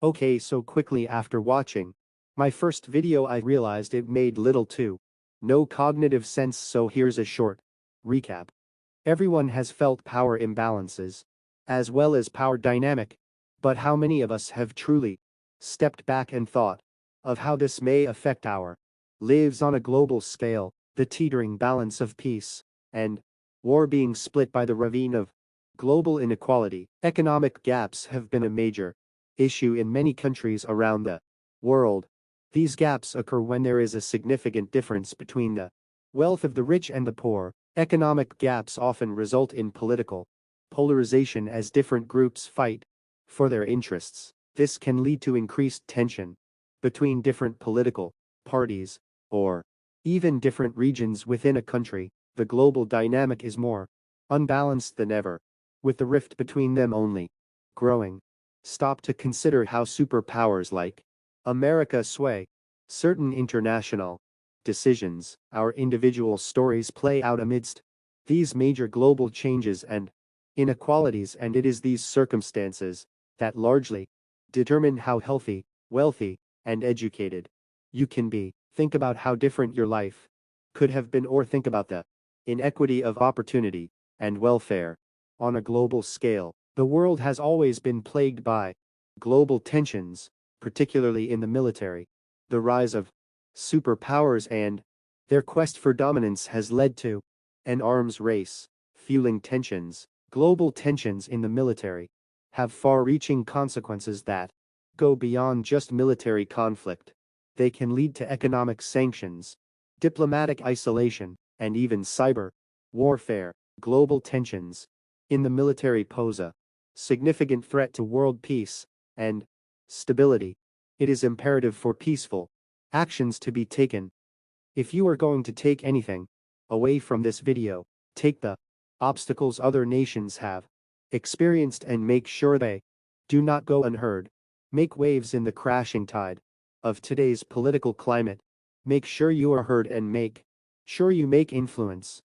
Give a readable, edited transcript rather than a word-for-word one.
Okay, so quickly after watching my first video I realized it made little to no cognitive sense, so here's a short recap. Everyone has felt power imbalances, as well as power dynamic, but how many of us have truly stepped back and thought of how this may affect our lives on a global scale, the teetering balance of peace and war being split by the ravine of global inequality. Economic gaps have been a major issue in many countries around the world. These gaps occur when there is a significant difference between the wealth of the rich and the poor. Economic gaps often result in political polarization as different groups fight for their interests. This can lead to increased tension between different political parties or even different regions within a country. The global dynamic is more unbalanced than ever, with the rift between them only growing. Stop to consider how superpowers like America sway certain international decisions. Our individual stories play out amidst these major global changes and inequalities, and it is these circumstances that largely determine how healthy, wealthy, and educated you can be. Think about how different your life could have been, or think about the inequity of opportunity and welfare on a global scale. The world has always been plagued by global tensions, particularly in the military. The rise of superpowers and their quest for dominance has led to an arms race, fueling tensions. Global tensions in the military have far-reaching consequences that go beyond just military conflict. They can lead to economic sanctions, diplomatic isolation, and even cyber warfare. Global tensions in the military pose a significant threat to world peace and stability. It is imperative for peaceful actions to be taken. If you are going to take anything away from this video, take the obstacles other nations have experienced and make sure they do not go unheard. Make waves in the crashing tide of today's political climate. Make sure you are heard and make sure you make influence.